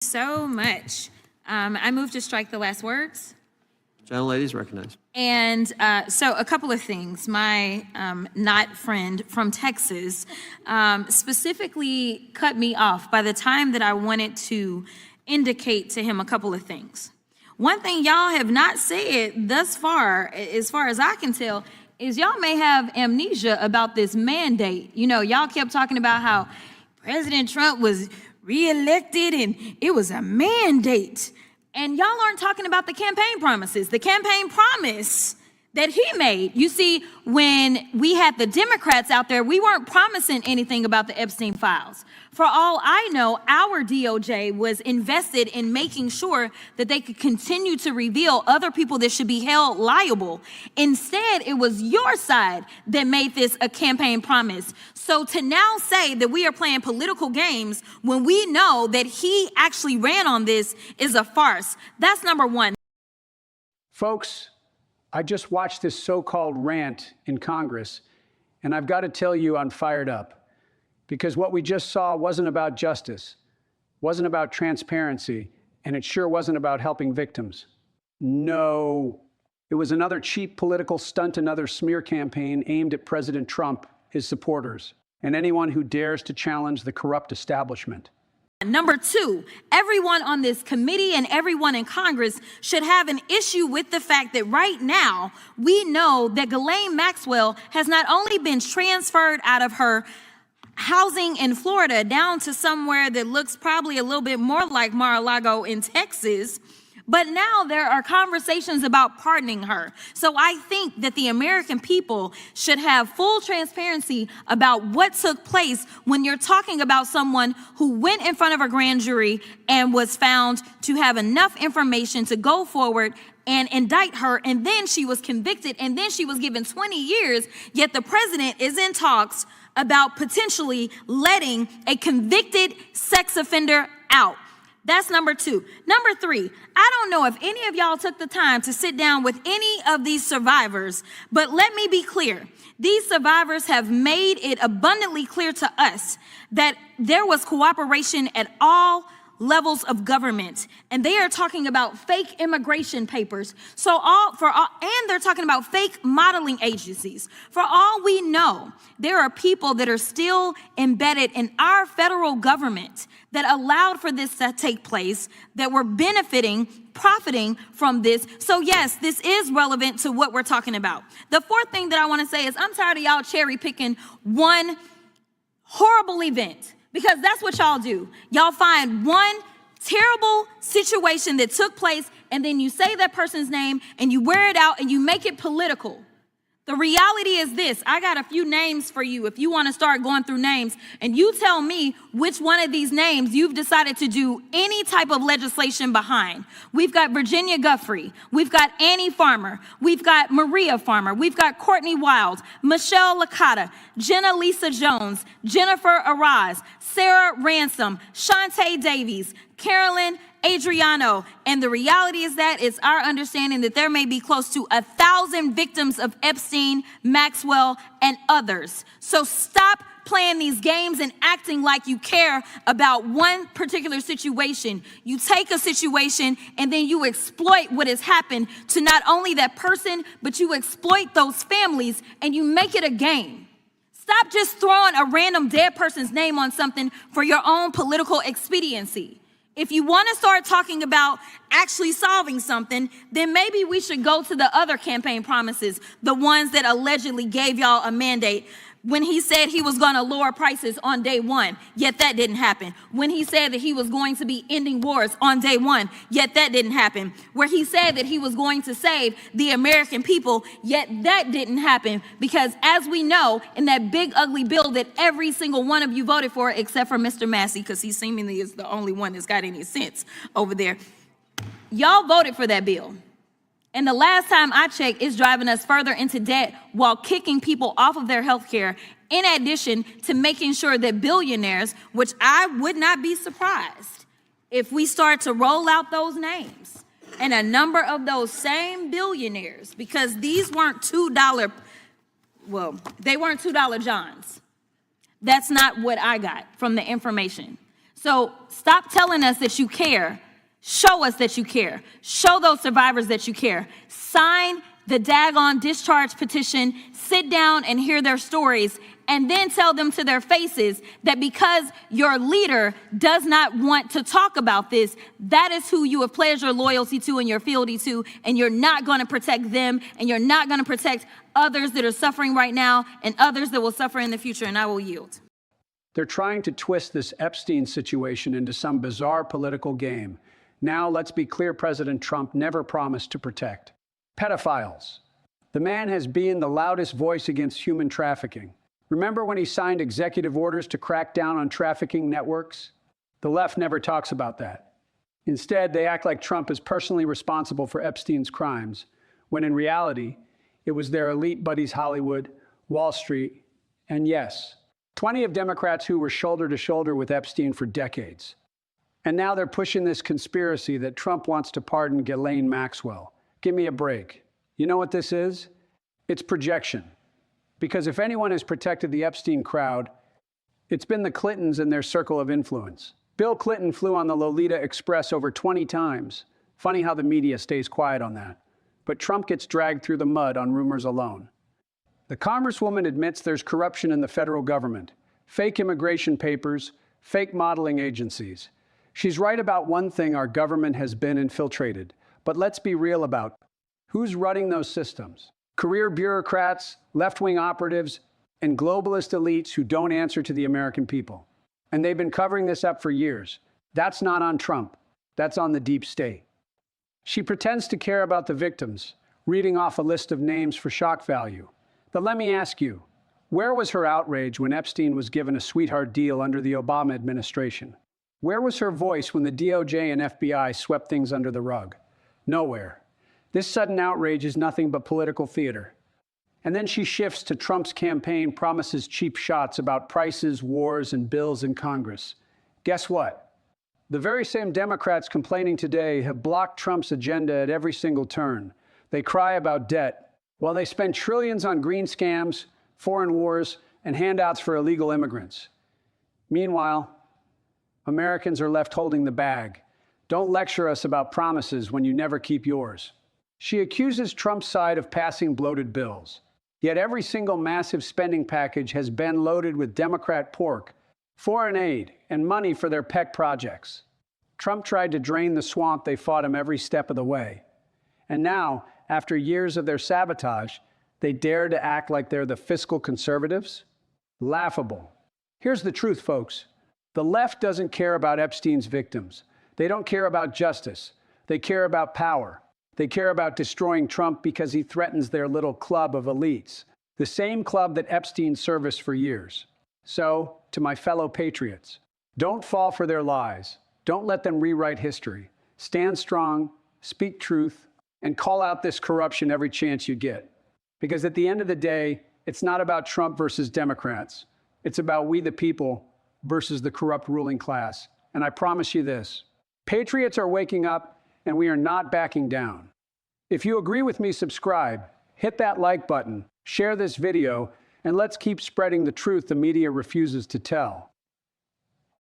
So much. I move to strike the last words. Gentlelady is recognized. And so a couple of things. My not friend from Texas specifically cut me off by the time that I wanted to indicate to him a couple of things. One thing y'all have not said thus far as I can tell, is y'all may have amnesia about this mandate. You know, y'all kept talking about how President Trump was reelected and it was a mandate. And y'all aren't talking about the campaign promises. The campaign promise that he made. You see, when we had the Democrats out there, we weren't promising anything about the Epstein files. For all I know, our DOJ was invested in making sure that they could continue to reveal other people that should be held liable. Instead, it was your side that made this a campaign promise. So to now say that we are playing political games when we know that he actually ran on this is a farce. That's number one. Folks, I just watched this so-called rant in Congress, and I've got to tell you I'm fired up. Because what we just saw wasn't about justice, wasn't about transparency, and it sure wasn't about helping victims. No, it was another cheap political stunt, another smear campaign aimed at President Trump, his supporters, and anyone who dares to challenge the corrupt establishment. Number two, everyone on this committee and everyone in Congress should have an issue with the fact that right now we know that Ghislaine Maxwell has not only been transferred out of her housing in Florida down to somewhere that looks probably a little bit more like Mar-a-Lago in Texas, but now there are conversations about pardoning her. So I think that the American people should have full transparency about what took place when you're talking about someone who went in front of a grand jury and was found to have enough information to go forward and indict her, and then she was convicted, and then she was given 20 years, yet the president is in talks about potentially letting a convicted sex offender out. That's number two. Number three, I don't know if any of y'all took the time to sit down with any of these survivors, but let me be clear. These survivors have made it abundantly clear to us that there was cooperation at all levels of government, and they are talking about fake immigration papers. And they're talking about fake modeling agencies. For all we know, there are people that are still embedded in our federal government that allowed for this to take place, that were profiting from this. So yes, this is relevant to what we're talking about. The fourth thing that I want to say is I'm tired of y'all cherry picking one horrible event. Because that's what y'all do. Y'all find one terrible situation that took place, and then you say that person's name and you wear it out and you make it political. The reality is this. I got a few names for you if you want to start going through names, and you tell me which one of these names you've decided to do any type of legislation behind. We've got Virginia Guffrey. We've got Annie Farmer. We've got Maria Farmer. We've got Courtney Wild, Michelle Licata, Jenna Lisa Jones, Jennifer Araz, Sarah Ransom, Shantae Davies, Carolyn Adriano. And the reality is that it's our understanding that there may be close to 1,000 victims of Epstein, Maxwell, and others. So stop playing these games and acting like you care about one particular situation. You take a situation and then you exploit what has happened to not only that person, but you exploit those families and you make it a game. Stop just throwing a random dead person's name on something for your own political expediency. If you want to start talking about actually solving something, then maybe we should go to the other campaign promises, the ones that allegedly gave y'all a mandate. When he said he was going to lower prices on day one, yet that didn't happen. When he said that he was going to be ending wars on day one, yet that didn't happen. Where he said that he was going to save the American people, yet that didn't happen. Because as we know, in that big ugly bill that every single one of you voted for, except for Mr. Massey, because he seemingly is the only one that's got any sense over there. Y'all voted for that bill. And the last time I checked, it's driving us further into debt while kicking people off of their health care, in addition to making sure that billionaires, which I would not be surprised if we start to roll out those names, and a number of those same billionaires, because these weren't they weren't $2 Johns. That's not what I got from the information. So stop telling us that you care. Show us that you care. Show those survivors that you care. Sign the daggone discharge petition, sit down and hear their stories, and then tell them to their faces that because your leader does not want to talk about this, that is who you have pledged your loyalty to and your fealty to, and you're not going to protect them, and you're not going to protect others that are suffering right now and others that will suffer in the future, and I will yield. They're trying to twist this Epstein situation into some bizarre political game. Now, let's be clear, President Trump never promised to protect pedophiles. The man has been the loudest voice against human trafficking. Remember when he signed executive orders to crack down on trafficking networks? The left never talks about that. Instead, they act like Trump is personally responsible for Epstein's crimes, when in reality, it was their elite buddies Hollywood, Wall Street, and yes, 20 of Democrats who were shoulder to shoulder with Epstein for decades. And now they're pushing this conspiracy that Trump wants to pardon Ghislaine Maxwell. Give me a break. You know what this is? It's projection. Because if anyone has protected the Epstein crowd, it's been the Clintons and their circle of influence. Bill Clinton flew on the Lolita Express over 20 times. Funny how the media stays quiet on that. But Trump gets dragged through the mud on rumors alone. The Congresswoman admits there's corruption in the federal government, fake immigration papers, fake modeling agencies. She's right about one thing: our government has been infiltrated. But let's be real about who's running those systems. Career bureaucrats, left-wing operatives, and globalist elites who don't answer to the American people. And they've been covering this up for years. That's not on Trump. That's on the deep state. She pretends to care about the victims, reading off a list of names for shock value. But let me ask you, where was her outrage when Epstein was given a sweetheart deal under the Obama administration? Where was her voice when the DOJ and FBI swept things under the rug? Nowhere. This sudden outrage is nothing but political theater. And then she shifts to Trump's campaign promises cheap shots about prices, wars, and bills in Congress. Guess what? The very same Democrats complaining today have blocked Trump's agenda at every single turn. They cry about debt, while they spend trillions on green scams, foreign wars, and handouts for illegal immigrants. Meanwhile, Americans are left holding the bag. Don't lecture us about promises when you never keep yours. She accuses Trump's side of passing bloated bills. Yet every single massive spending package has been loaded with Democrat pork, foreign aid, and money for their pet projects. Trump tried to drain the swamp they fought him every step of the way. And now, after years of their sabotage, they dare to act like they're the fiscal conservatives? Laughable. Here's the truth, folks. The left doesn't care about Epstein's victims. They don't care about justice. They care about power. They care about destroying Trump because he threatens their little club of elites, the same club that Epstein serviced for years. So, to my fellow patriots, don't fall for their lies. Don't let them rewrite history. Stand strong, speak truth, and call out this corruption every chance you get. Because at the end of the day, it's not about Trump versus Democrats. It's about we the people versus the corrupt ruling class. And I promise you this, patriots are waking up and we are not backing down. If you agree with me, subscribe, hit that like button, share this video, and let's keep spreading the truth the media refuses to tell.